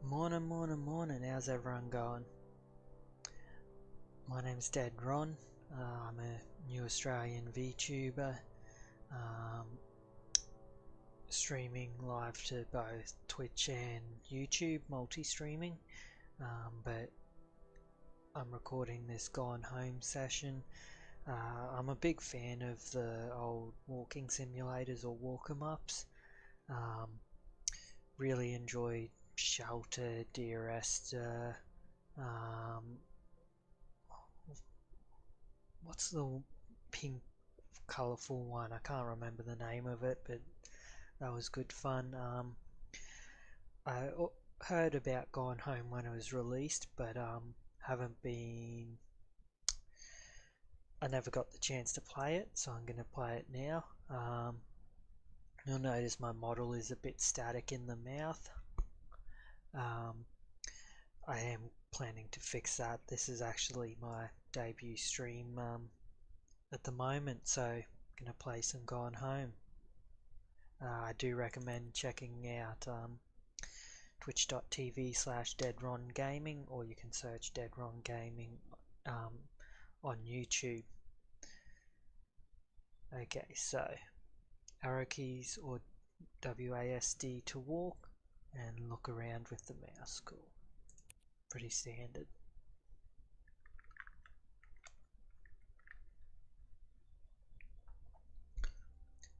Morning. How's everyone going? My name's Dead Ron. I'm a new Australian VTuber, um, streaming live to both Twitch and YouTube, multi-streaming. But I'm recording this Gone Home session. I'm a big fan of the old walking simulators or walk 'em ups. Really enjoyed Shelter, Dear Esther. What's the pink colourful one? I can't remember the name of it, but that was good fun. I heard about Gone Home when it was released, but haven't been. I never got the chance to play it, so I'm going to play it now. You'll notice my model is a bit static in the mouth. I am planning to fix that. This is actually my debut stream at the moment, so I'm going to play some Gone Home. I do recommend checking out twitch.tv/deadrongaming, or you can search Deadron Gaming on YouTube. Okay, so arrow keys or WASD to walk, and look around with the mouse. Cool. Pretty standard.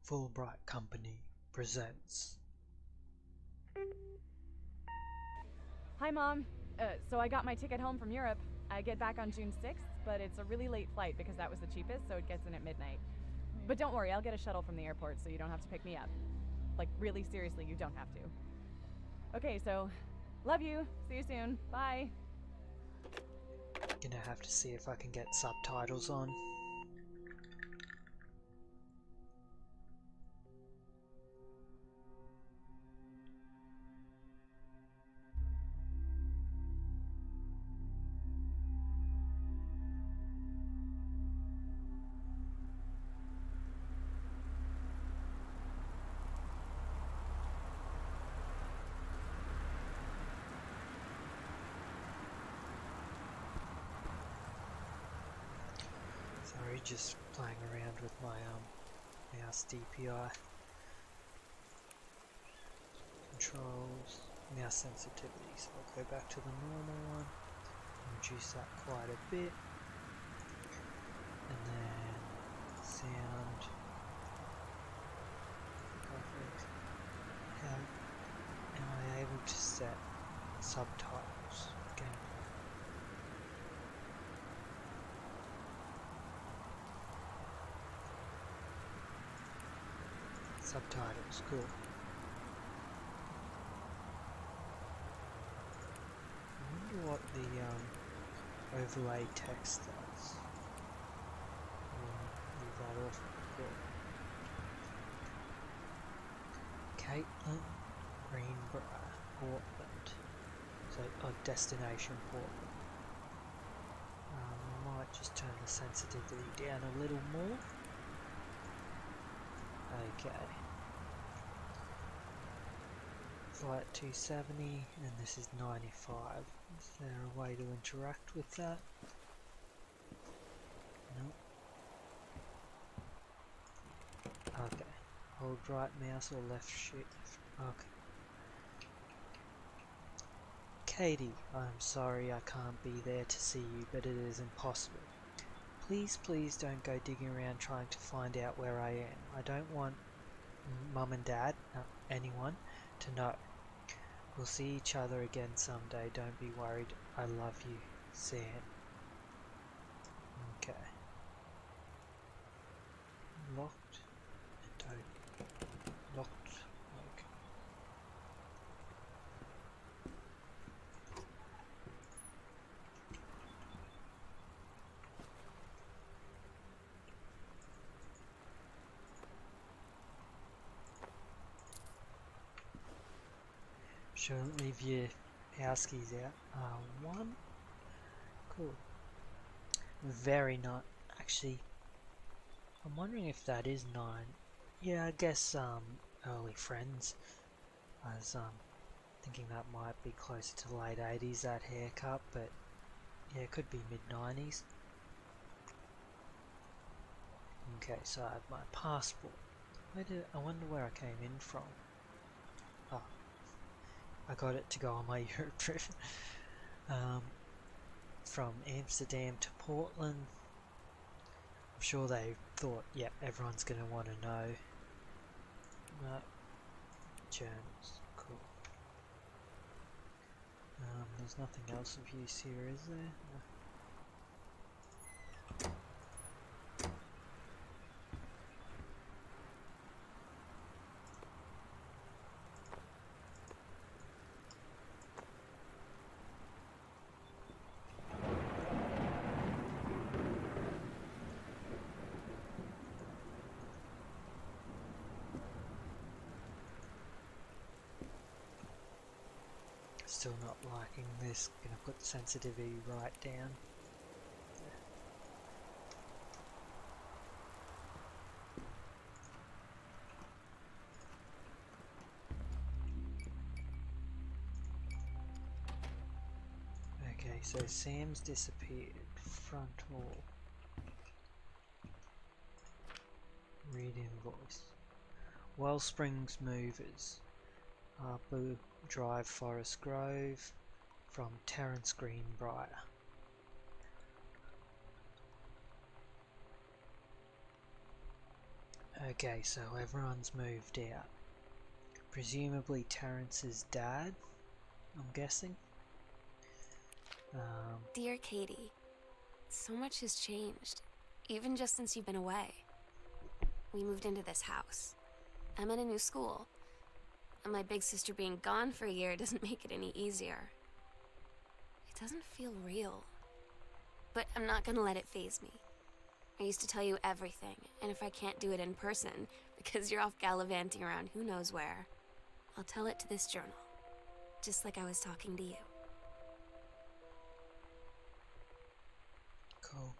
Fulbright Company presents. Hi Mom. So I got my ticket home from Europe. I get back on June 6th, but it's a really late flight because that was the cheapest, so it gets in at midnight. But don't worry, I'll get a shuttle from the airport so you don't have to pick me up. Like, really seriously, you don't have to. Okay, so love you. See you soon. Bye. Gonna have to see if I can get subtitles on. Sorry, just playing around with my mouse DPI controls, mouse sensitivity. So I'll go back to the normal one, reduce that quite a bit, and then sound. Perfect. How am I able to set subtitles? Again. Subtitles, cool. I wonder what the overlay text does. Leave that off. Cool. Caitlin Greenbrier, Portland. So, destination Portland. I might just turn the sensitivity down a little more. Okay. Flight 270, and this is 95. Is there a way to interact with that? Nope. Okay. Hold right mouse or left shift. Okay. Katie, I'm sorry I can't be there to see you, but it is impossible. Please don't go digging around trying to find out where I am. I don't want Mum and Dad, anyone, to know. We'll see each other again someday. Don't be worried. I love you, Sam. Okay. Locked and open. Locked. Okay. Shouldn't leave your house keys out. One. Cool. Very not. Actually, I'm wondering if that is 9. Yeah, I guess early friends, as Thinking that might be closer to late 80s, that haircut, but yeah, it could be mid-90s. Okay, so I have my passport. I wonder where I came in from. Oh, I got it to go on my Europe trip. From Amsterdam to Portland. I'm sure they thought, yep, everyone's going to want to know. No, journals, cool. There's nothing else of use here, is there? No. Still not liking this. Gonna put the sensitivity right down. Okay, so Sam's disappeared. Front hall. Read invoice. Wellsprings Movers. Harper Drive, Forest Grove. From Terence Greenbrier. Okay, so everyone's moved out. Presumably Terrence's dad, I'm guessing. Dear Katie, so much has changed, even just since you've been away. We moved into this house. I'm in a new school, and my big sister being gone for a year doesn't make it any easier. It doesn't feel real, but I'm not gonna let it faze me. I used to tell you everything, and if I can't do it in person, because you're off gallivanting around who knows where, I'll tell it to this journal, just like I was talking to you. Cool.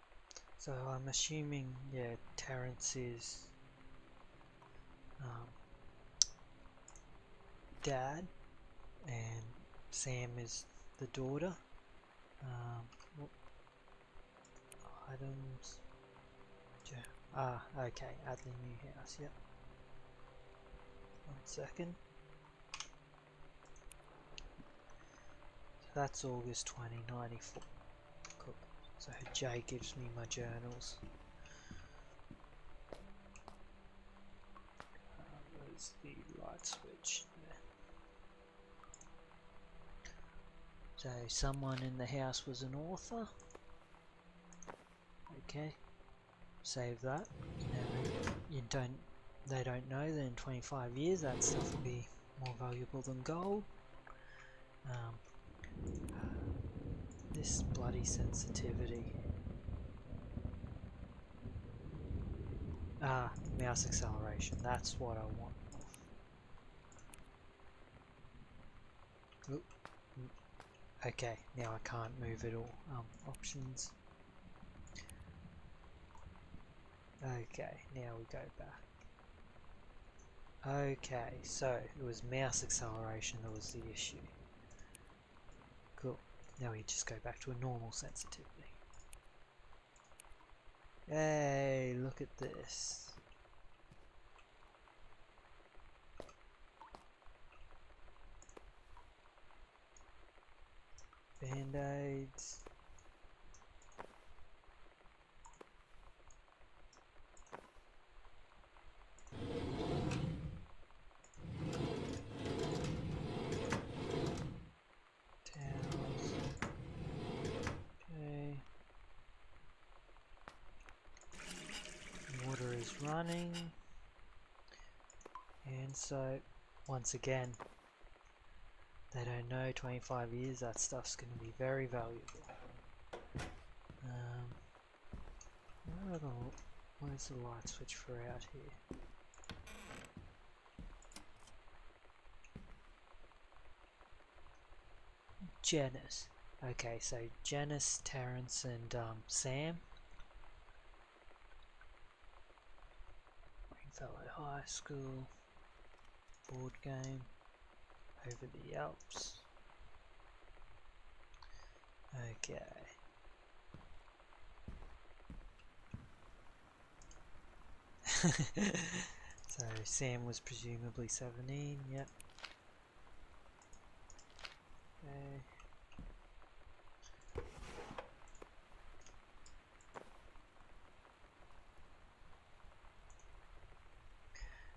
So I'm assuming, yeah, Terence is dad, and Sam is the daughter. Items. Okay, Adley New House, yep. 1 second. So that's August 2094. Cool. So Jay gives me my journals. Where's the light switch? There. So someone in the house was an author. Okay. Save that. They don't know that in 25 years that stuff will be more valuable than gold. This bloody sensitivity. Mouse acceleration, that's what I want. Oop. Okay, now I can't move it all. Options. Okay, now we go back. Okay, so it was mouse acceleration that was the issue. Cool. Now we just go back to a normal sensitivity. Hey, look at this. Band-aids. Towels. Okay. Water is running. And so, once again, they don't know 25 years that stuff's going to be very valuable. Where's the light switch for out here? Janice. Okay, so Janice, Terence, and Sam. Greenfellow High School. Board game. over the Alps. Okay. So Sam was presumably 17, yep. Okay.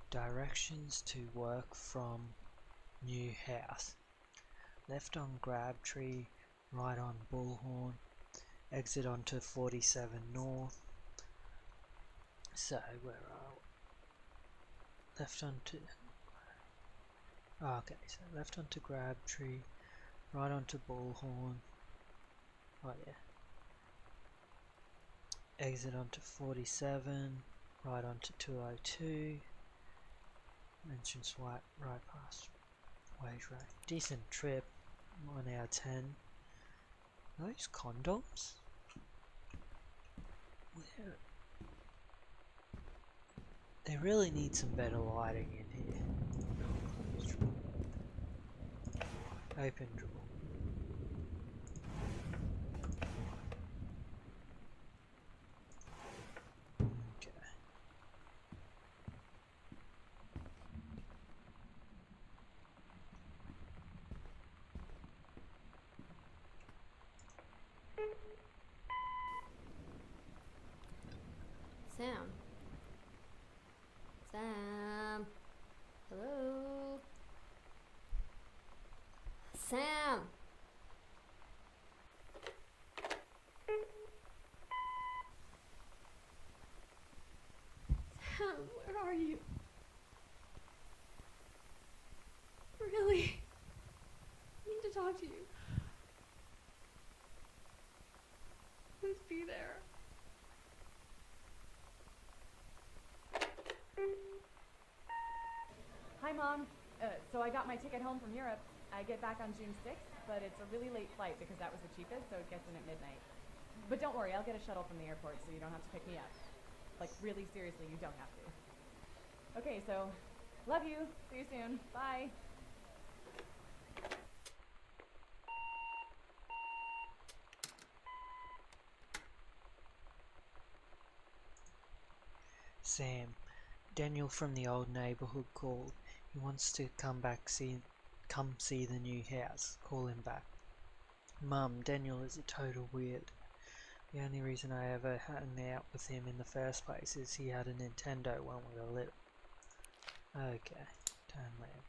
Directions to work from new house. Left on Crabtree, right on Bullhorn, exit onto 47 North. So where are we? Left onto... Oh, okay, so left onto Crabtree, right onto Bullhorn. Oh yeah. Exit onto 47, right onto 202. Entrance right past Wage Road. Decent trip, 1 hour 10. Are those condoms? Where? They really need some better lighting in here. Open drawer. Okay. Sam. Sam. Hello? Sam! Sam, where are you? Really? I need to talk to you. Please be there. Hi, Mom. So I got my ticket home from Europe. I get back on June 6th, but it's a really late flight because that was the cheapest, so it gets in at midnight. But don't worry, I'll get a shuttle from the airport so you don't have to pick me up. Like, really seriously, you don't have to. Okay, so, love you. See you soon. Bye. Sam. Daniel from the old neighborhood called. He wants to come see the new house. Call him back. Mum, Daniel is a total weird. The only reason I ever hung out with him in the first place is he had a Nintendo when we were little. Okay, turn lamp.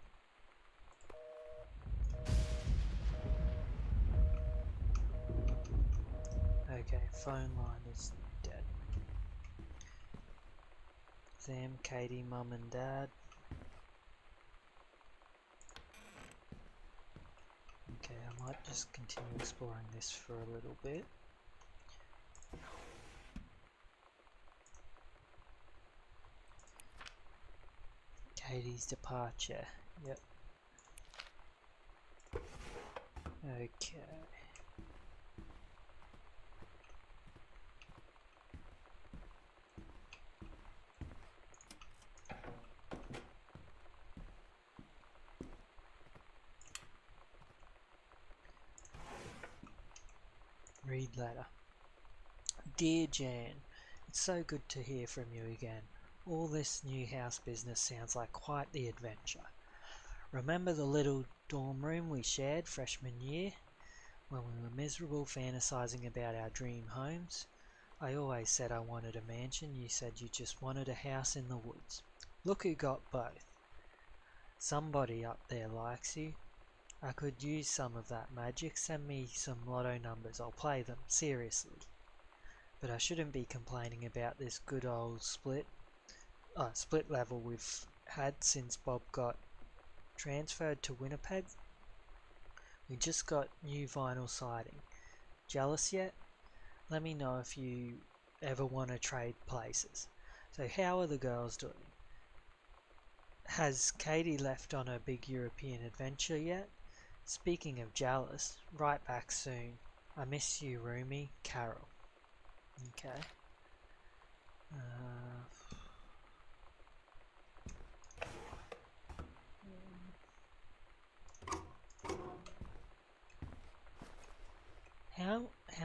Okay, phone line is dead. Sam, Katie, Mum and Dad. Okay, I might just continue exploring this for a little bit. Katie's departure. Yep. Okay. Read letter. Dear Jan, it's so good to hear from you again. All this new house business sounds like quite the adventure. Remember the little dorm room we shared freshman year? When we were miserable fantasizing about our dream homes? I always said I wanted a mansion, you said you just wanted a house in the woods. Look who got both. Somebody up there likes you. I could use some of that magic. Send me some lotto numbers, I'll play them, seriously. But I shouldn't be complaining about this good old split level we've had since Bob got transferred to Winnipeg. We just got new vinyl siding. Jealous yet? Let me know if you ever want to trade places. So how are the girls doing? Has Katie left on her big European adventure yet? Speaking of jealous, right back soon. I miss you, roomie, Carol. Okay.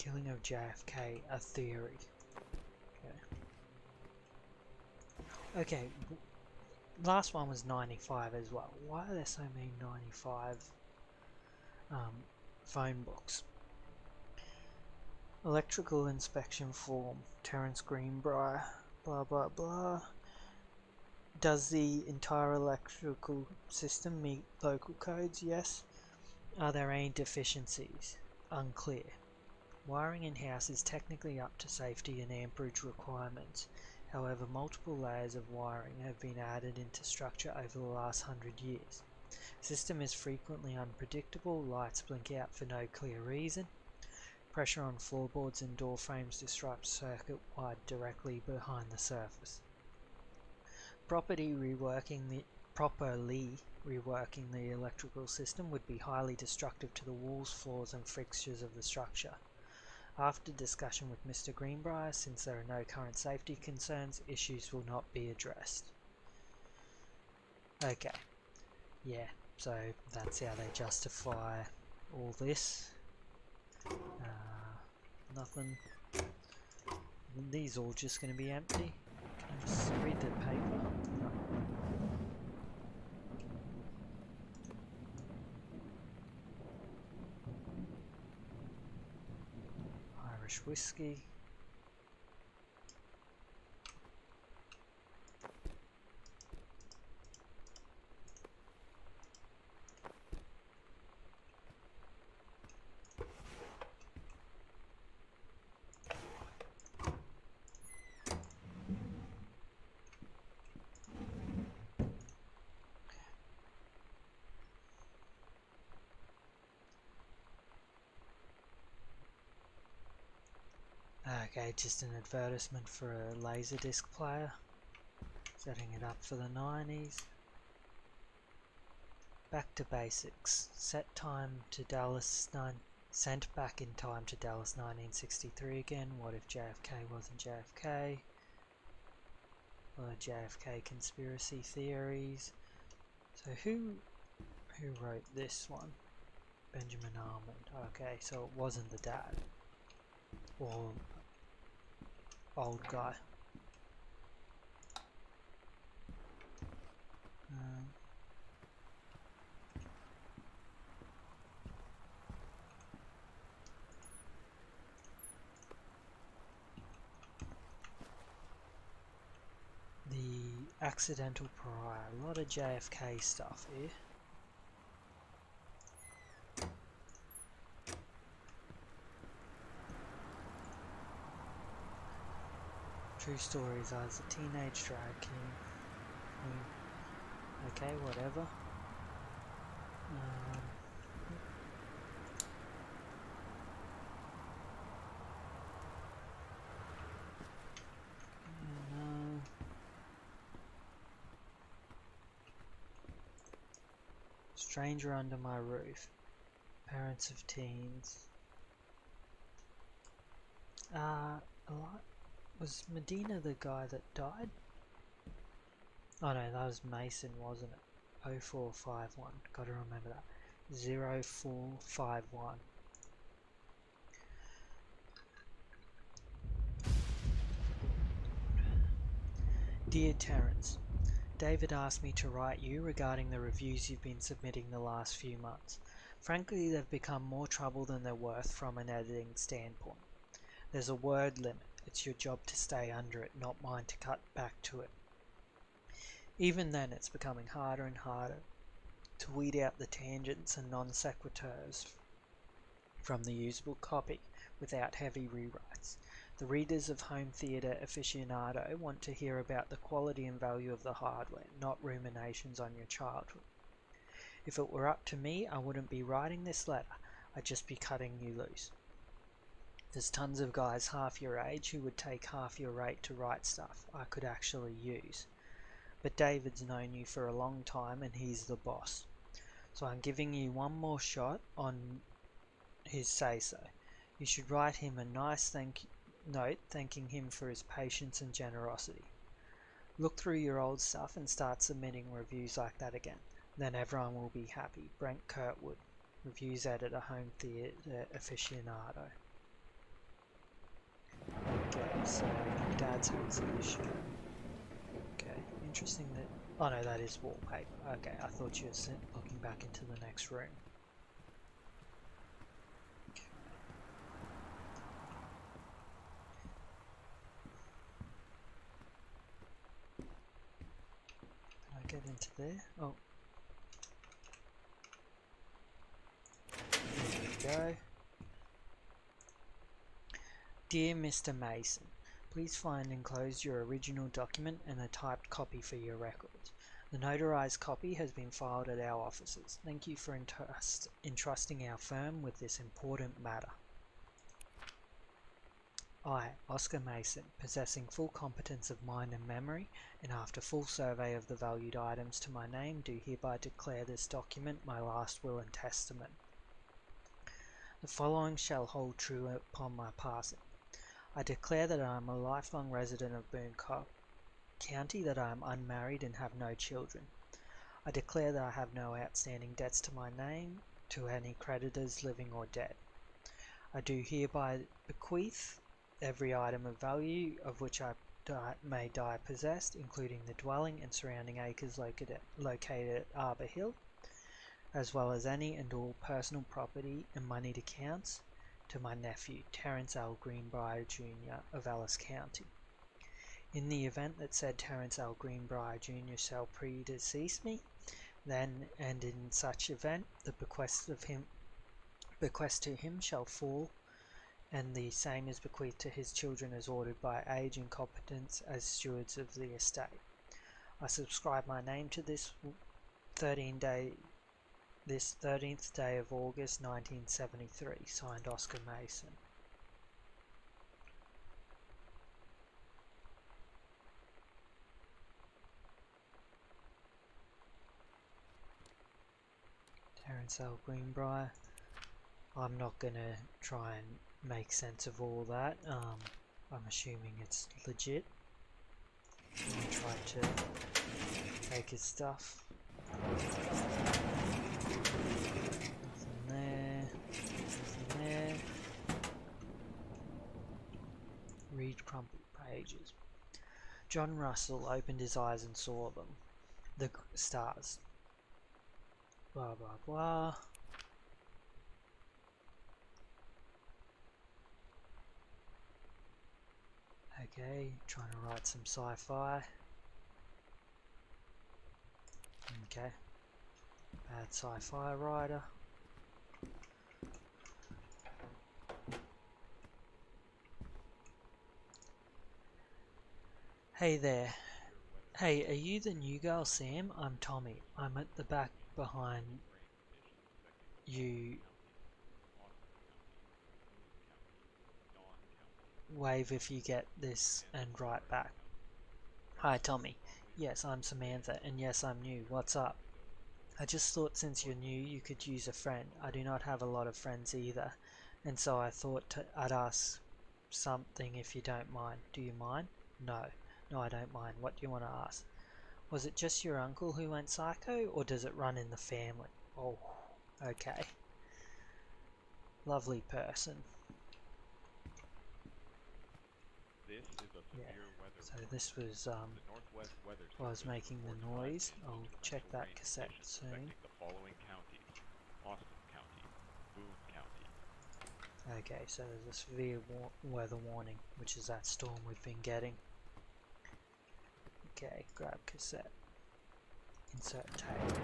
Killing of JFK, a theory. Okay, last one was 95 as well. Why are there so many 95 phone books? Electrical inspection form, Terence Greenbrier, blah blah blah. Does the entire electrical system meet local codes? Yes. Are there any deficiencies? Unclear. Wiring in-house is technically up to safety and amperage requirements. However, multiple layers of wiring have been added into structure over the last 100 years. System is frequently unpredictable, lights blink out for no clear reason. Pressure on floorboards and door frames disrupts circuit wide directly behind the surface. Properly reworking the electrical system would be highly destructive to the walls, floors and fixtures of the structure. After discussion with Mr. Greenbrier, since there are no current safety concerns, issues will not be addressed. Okay, yeah, so that's how they justify all this. Nothing. These all just going to be empty. Can I just read the paper? No. Irish whiskey. Okay, just an advertisement for a Laserdisc player. Setting it up for the 90s. Back to basics. Set time to Dallas 9. Sent back in time to Dallas 1963 again. What if JFK wasn't JFK? JFK conspiracy theories. So who wrote this one? Benjamin Armand. Okay, so it wasn't the dad. Or old guy. The accidental pariah. A lot of JFK stuff here. True stories. I was a teenage drag king. Okay, whatever. Stranger under my roof. Parents of teens. Was Medina the guy that died? Oh no, that was Mason, wasn't it? 0451. Gotta remember that. 0451. Dear Terence, David asked me to write you regarding the reviews you've been submitting the last few months. Frankly, they've become more trouble than they're worth from an editing standpoint. There's a word limit. It's your job to stay under it, not mine to cut back to it. Even then, it's becoming harder and harder to weed out the tangents and non sequiturs from the usable copy without heavy rewrites. The readers of Home Theatre Aficionado want to hear about the quality and value of the hardware, not ruminations on your childhood. If it were up to me, I wouldn't be writing this letter, I'd just be cutting you loose. There's tons of guys half your age who would take half your rate to write stuff I could actually use. But David's known you for a long time and he's the boss. So I'm giving you one more shot on his say-so. You should write him a nice note thanking him for his patience and generosity. Look through your old stuff and start submitting reviews like that again. Then everyone will be happy. Brent Kurtwood, Reviews Editor, Home Theatre Aficionado. Okay, so my dad's house edition. Okay, interesting that... Oh no, that is wallpaper. Okay, I thought you were looking back into the next room. Okay. Can I get into there? Oh. There we go. Dear Mr. Mason, please find enclosed your original document and a typed copy for your records. The notarized copy has been filed at our offices. Thank you for entrusting our firm with this important matter. I, Oscar Mason, possessing full competence of mind and memory, and after full survey of the valued items to my name, do hereby declare this document my last will and testament. The following shall hold true upon my passing. I declare that I am a lifelong resident of Boone County, that I am unmarried and have no children. I declare that I have no outstanding debts to my name, to any creditors living or dead. I do hereby bequeath every item of value of which I may die possessed, including the dwelling and surrounding acres located at Arbor Hill, as well as any and all personal property and moneyed accounts, to my nephew, Terence L. Greenbrier, Jr. of Ellis County. In the event that said Terence L. Greenbrier, Jr. shall predecease me, then and in such event the bequest to him shall fall, and the same is bequeathed to his children as ordered by age and competence as stewards of the estate. I subscribe my name to this 13th day of August 1973, signed Oscar Mason. Terence L. Greenbrier. I'm not gonna try and make sense of all that. I'm assuming it's legit. I tried to take his stuff. Nothing there. Nothing there. Read crumpled pages. John Russell opened his eyes and saw them. The stars. Blah blah blah. Okay, trying to write some sci-fi. Okay. Bad sci-fi writer. Hey there. Hey, are you the new girl, Sam? I'm Tommy. I'm at the back behind you. Wave if you get this and write back. Hi, Tommy. Yes, I'm Samantha, and yes, I'm new. What's up? I just thought since you're new, you could use a friend. I do not have a lot of friends either, and so I thought I'd ask something if you don't mind. Do you mind? No. No, I don't mind. What do you want to ask? Was it just your uncle who went psycho, or does it run in the family? Oh, okay. Lovely person. Yeah, so this was, I was making the noise. I'll check that cassette soon. Okay, so there's a severe weather warning, which is that storm we've been getting. Okay, grab cassette. Insert tape.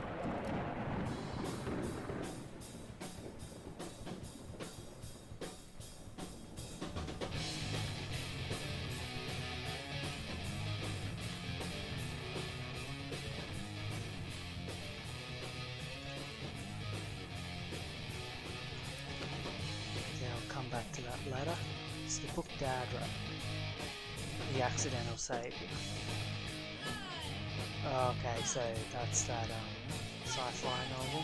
Come back to that letter. It's the book Dad wrote. The Accidental Savior. Okay, so that's that sci-fi novel.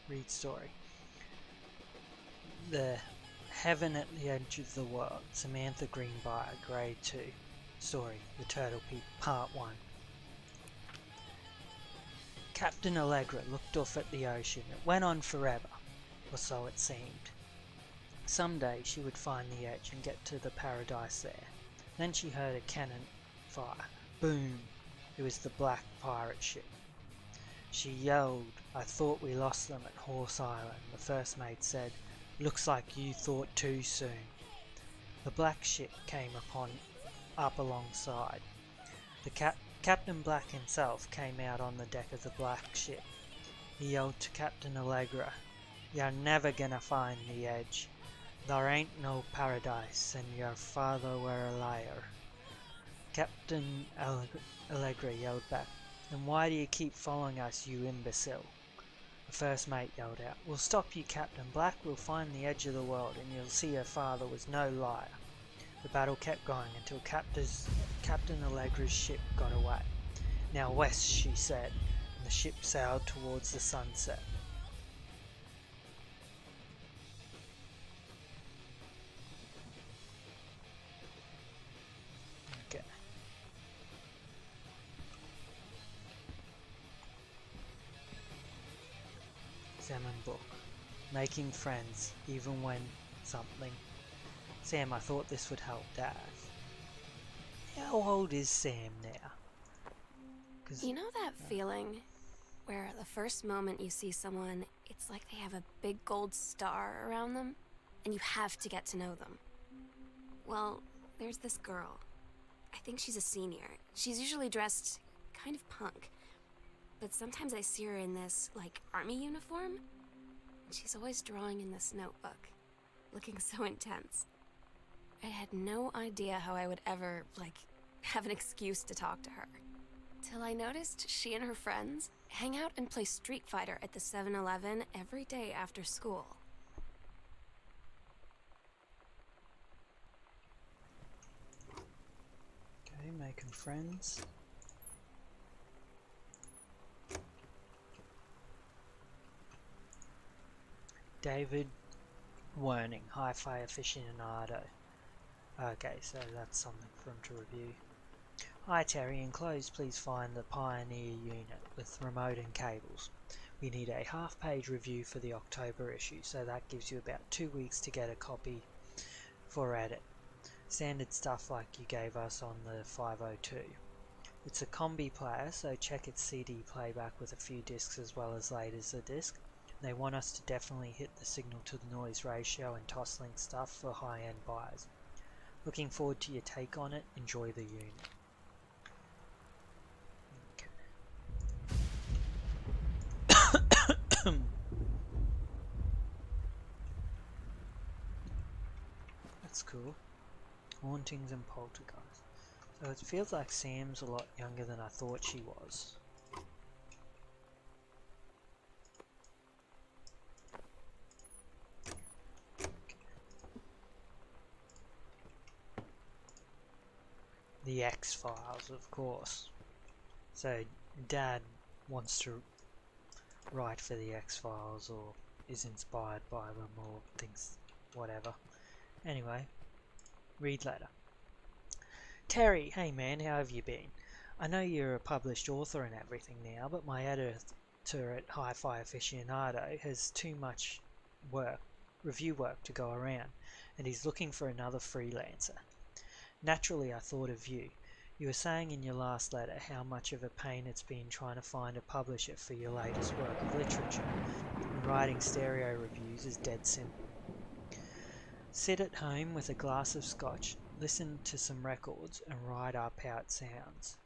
Read story. The Heaven at the Edge of the World. Samantha Greenbrier, Grade 2. Story. The Turtle People, Part 1. Captain Allegra looked off at the ocean. It went on forever, or so it seemed. Someday she would find the edge and get to the paradise there. Then she heard a cannon fire. Boom! It was the black pirate ship. She yelled, "I thought we lost them at Horse Island." The first mate said, "Looks like you thought too soon." The black ship came up alongside. Captain Black himself came out on the deck of the black ship. He yelled to Captain Allegra, "You're never gonna find the edge. There ain't no paradise, and your father were a liar." Captain Allegra yelled back, "Then why do you keep following us, you imbecile?" The first mate yelled out, "We'll stop you, Captain Black. We'll find the edge of the world, and you'll see your father was no liar." The battle kept going until Captain Allegra's ship got away. "Now west," she said, and the ship sailed towards the sunset. Okay. Examine book. Making friends, even when something. Sam, I thought this would help Dad. How old is Sam now? You know that feeling where the first moment you see someone, it's like they have a big gold star around them, and you have to get to know them? Well, there's this girl. I think she's a senior. She's usually dressed kind of punk, but sometimes I see her in this, like, army uniform, and she's always drawing in this notebook, looking so intense. I had no idea how I would ever, have an excuse to talk to her. Till I noticed she and her friends hang out and play Street Fighter at the 7-Eleven every day after school. Okay, making friends. David Werning, hi-fi aficionado. Okay, so that's something for him to review. "Hi Terry, enclosed please find the Pioneer unit with remote and cables. We need a half-page review for the October issue, so that gives you about 2 weeks to get a copy for edit. Standard stuff like you gave us on the 502. It's a combi player, so check its CD playback with a few discs as well as Laserdisc. They want us to definitely hit the signal to the noise ratio and toslink stuff for high-end buyers. Looking forward to your take on it. Enjoy the unit." Okay. That's cool. Hauntings and poltergeist. So it feels like Sam's a lot younger than I thought she was. The X-Files, of course. So Dad wants to write for the X-Files, or is inspired by them, or thinks whatever. Anyway, read later. "Terry, hey man, how have you been? I know you're a published author and everything now, but my editor at Hi-Fi Aficionado has too much review work to go around, and he's looking for another freelancer. Naturally, I thought of you. You were saying in your last letter how much of a pain it's been trying to find a publisher for your latest work of literature, and writing stereo reviews is dead simple. Sit at home with a glass of scotch, listen to some records, and write up how it sounds,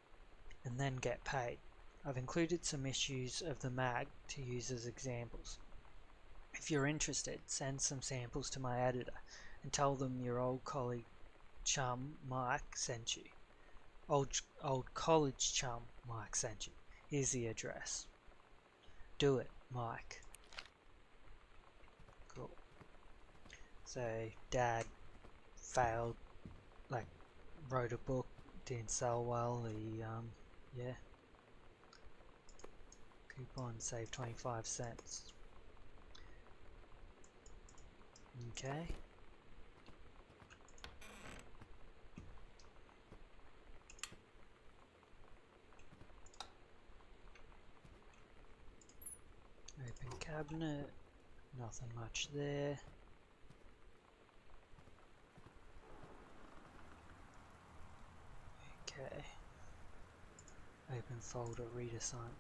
and then get paid. I've included some issues of the mag to use as examples. If you're interested, send some samples to my editor and tell them your old colleague chum Mike sent you. Old college chum Mike sent you. Here's the address. Do it, Mike." Cool. So Dad failed, wrote a book, didn't sell well. He yeah. Coupon saved 25 cents. Okay. Open cabinet, nothing much there. Okay. Open folder, read assignment.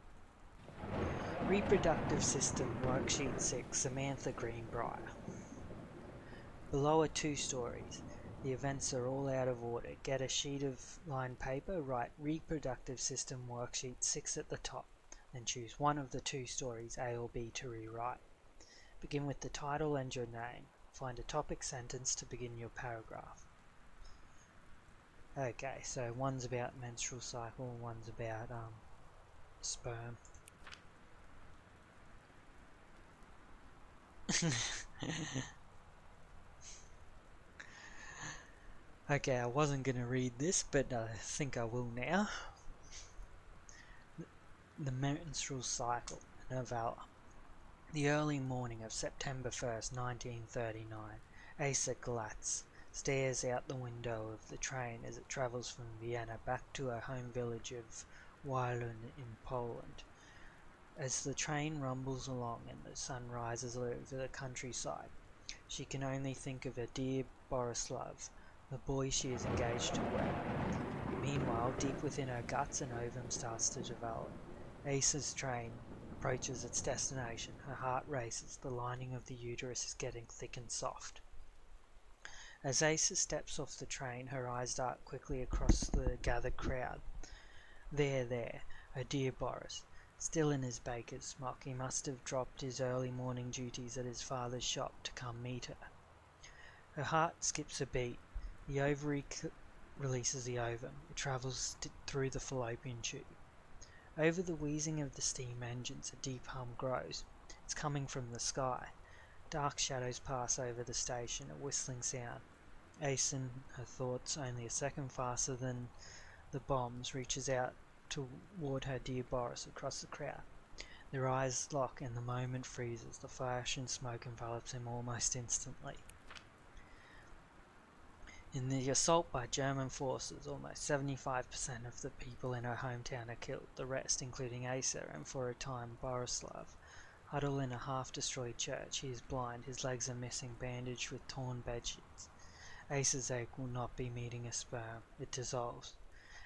Reproductive System, Worksheet 6, Samantha Greenbrier. Below are 2 stories. The events are all out of order. Get a sheet of lined paper, write Reproductive System Worksheet 6 at the top, then choose one of the 2 stories, A or B, to rewrite. Begin with the title and your name. Find a topic sentence to begin your paragraph. Okay, so one's about menstrual cycle, one's about sperm. Okay, I wasn't going to read this, but I think I will now. The menstrual cycle, a novella. The early morning of September 1st, 1939, Asa Glatz stares out the window of the train as it travels from Vienna back to her home village of Wielun in Poland. As the train rumbles along and the sun rises over the countryside, she can only think of her dear Borislav, the boy she is engaged to wed. Meanwhile, deep within her guts, an ovum starts to develop. Asa's train approaches its destination. Her heart races. The lining of the uterus is getting thick and soft. As Asa steps off the train, her eyes dart quickly across the gathered crowd. There, her dear Boris, still in his baker's smock. He must have dropped his early morning duties at his father's shop to come meet her. Her heart skips a beat. The ovary releases the ovum. It travels through the fallopian tube. Over the wheezing of the steam engines, a deep hum grows. It's coming from the sky. Dark shadows pass over the station, a whistling sound. Asen, her thoughts only a second faster than the bombs, reaches out toward her dear Boris across the crowd. Their eyes lock and the moment freezes. The flash and smoke envelops him almost instantly. In the assault by German forces, almost 75% of the people in her hometown are killed, the rest, including Asa and for a time Borislav, huddle in a half-destroyed church. He is blind, his legs are missing, bandaged with torn bedsheets. Asa's egg will not be meeting a sperm. It dissolves.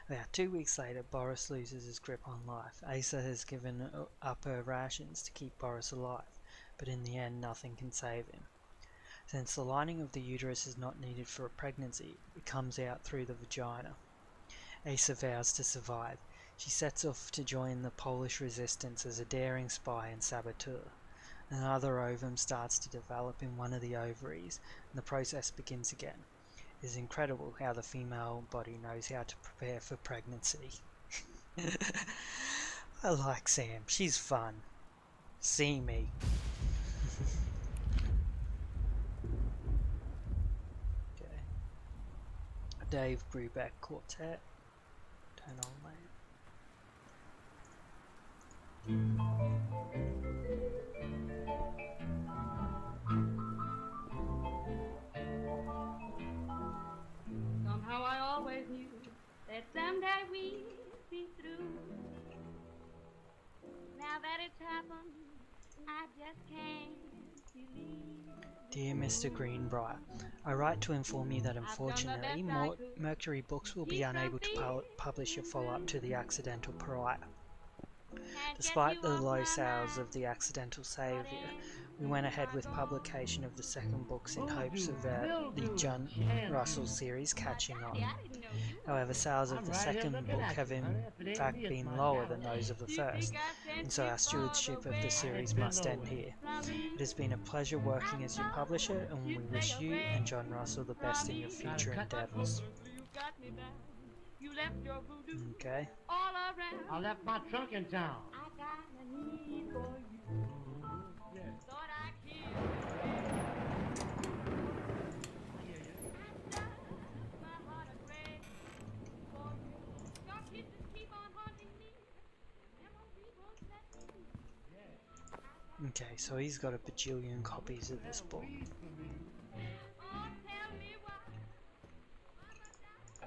About 2 weeks later, Boris loses his grip on life. Asa has given up her rations to keep Boris alive, but in the end nothing can save him. Since the lining of the uterus is not needed for a pregnancy, it comes out through the vagina. Asa vows to survive. She sets off to join the Polish resistance as a daring spy and saboteur. Another ovum starts to develop in one of the ovaries, and the process begins again. It is incredible how the female body knows how to prepare for pregnancy. I like Sam. She's fun. See me. Dave Brubeck Quartet. Turn on lamp. Somehow I always knew that someday we'd be through. Now that it's happened, I just can't believe. Dear Mr. Greenbrier, I write to inform you that unfortunately Mercury Books will be unable to publish a follow-up to The Accidental Pariah. Despite the low sales of The Accidental Savior, we went ahead with publication of the second books in hopes of the John Russell series catching on. However, sales of the second book have in fact been lower than those of the first, and so our stewardship of the series must end here. It has been a pleasure working as your publisher, and we wish you and John Russell the best in your future endeavors. Okay. I left my trunk in town. I got a need for you. Yeah. Thought I'd hear you. I hear you. And does my heart break for you? Your kisses keep on haunting me. Memory won't let me. Yeah. Okay, so he's got a bajillion copies of this book. Please for me. Oh, tell me why. Mama died so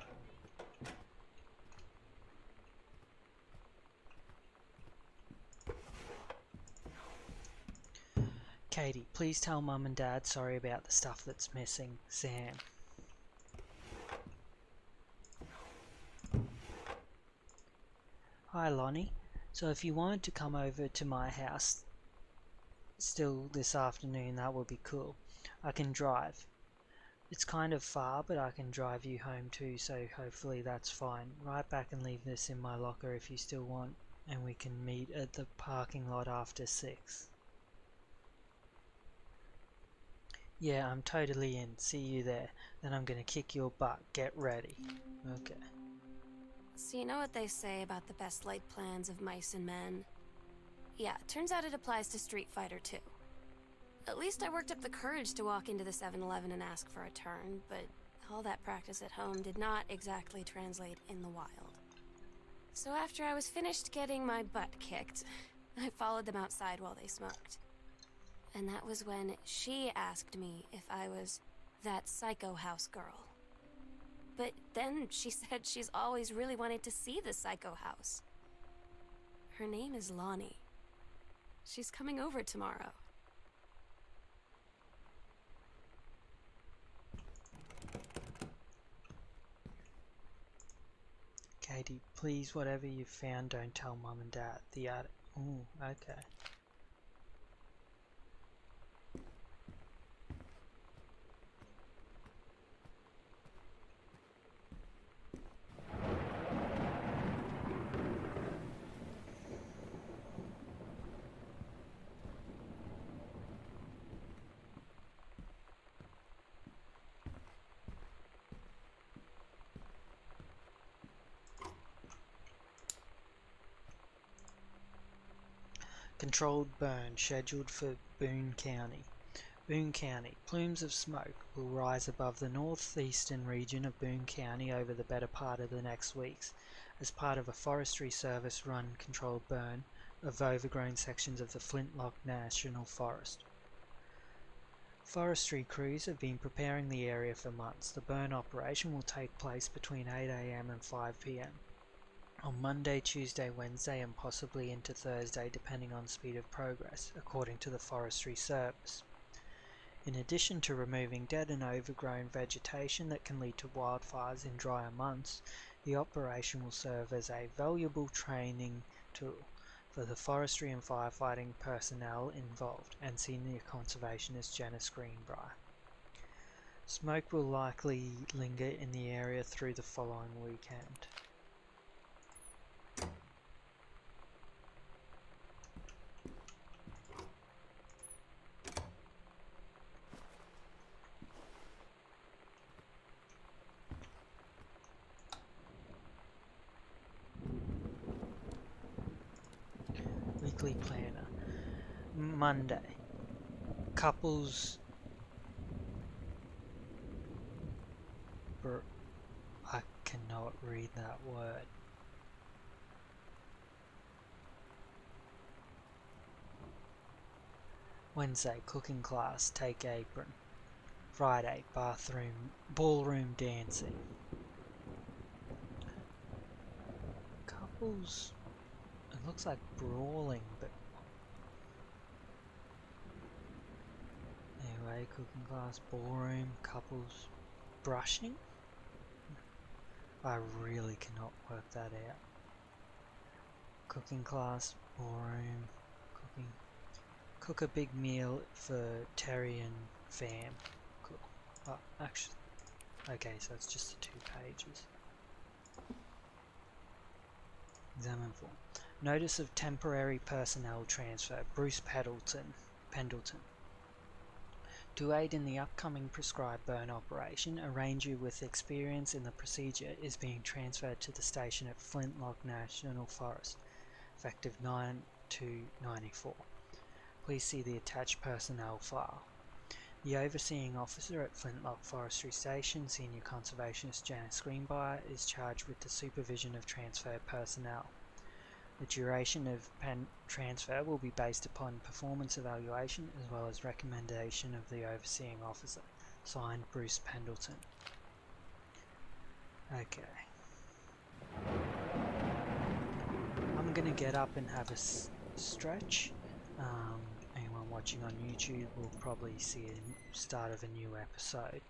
soon. Katie, please tell Mum and Dad sorry about the stuff that's missing. Sam. Hi Lonnie. So if you wanted to come over to my house still this afternoon, that would be cool. I can drive. It's kind of far, but I can drive you home too, so hopefully that's fine. Write back and leave this in my locker if you still want, and we can meet at the parking lot after 6. Yeah, I'm totally in. See you there. Then I'm gonna kick your butt. Get ready. Okay. So you know what they say about the best laid plans of mice and men? Yeah, turns out it applies to Street Fighter too. At least I worked up the courage to walk into the 7-Eleven and ask for a turn, but all that practice at home did not exactly translate in the wild. So after I was finished getting my butt kicked, I followed them outside while they smoked. And that was when she asked me if I was that psycho house girl. But then she said she's always really wanted to see the psycho house. Her name is Lonnie. She's coming over tomorrow. Katie, please, whatever you've found, don't tell Mum and Dad. The art. Ooh, okay. Controlled burn scheduled for Boone County. Boone County. Plumes of smoke will rise above the northeastern region of Boone County over the better part of the next weeks, as part of a Forestry Service-run controlled burn of overgrown sections of the Flintlock National Forest. Forestry crews have been preparing the area for months. The burn operation will take place between 8 a.m. and 5 p.m. on Monday, Tuesday, Wednesday, and possibly into Thursday, depending on speed of progress, according to the Forestry Service. In addition to removing dead and overgrown vegetation that can lead to wildfires in drier months, the operation will serve as a valuable training tool for the forestry and firefighting personnel involved, and Senior Conservationist Janice Greenbrier. Smoke will likely linger in the area through the following weekend. Weekly planner. Monday. Couples. I cannot read that word. Wednesday. Cooking class. Take apron. Friday. Ballroom dancing. Couples. It looks like brawling, but anyway, cooking class, ballroom, couples, brushing? I really cannot work that out. Cooking class, ballroom, cooking. Cook a big meal for Terry and Fam. Cool. Oh, actually, okay, so it's just the 2 pages. Examine form. Notice of temporary personnel transfer. Bruce Pendleton. To aid in the upcoming prescribed burn operation, a ranger with experience in the procedure is being transferred to the station at Flintlock National Forest, effective 9/2/94. Please see the attached personnel file. The overseeing officer at Flintlock Forestry Station, Senior Conservationist Janice Greenbrier, is charged with the supervision of transferred personnel. The duration of transfer will be based upon performance evaluation as well as recommendation of the overseeing officer. Signed, Bruce Pendleton. Okay. I'm gonna get up and have a stretch. Anyone watching on YouTube will probably see a start of a new episode.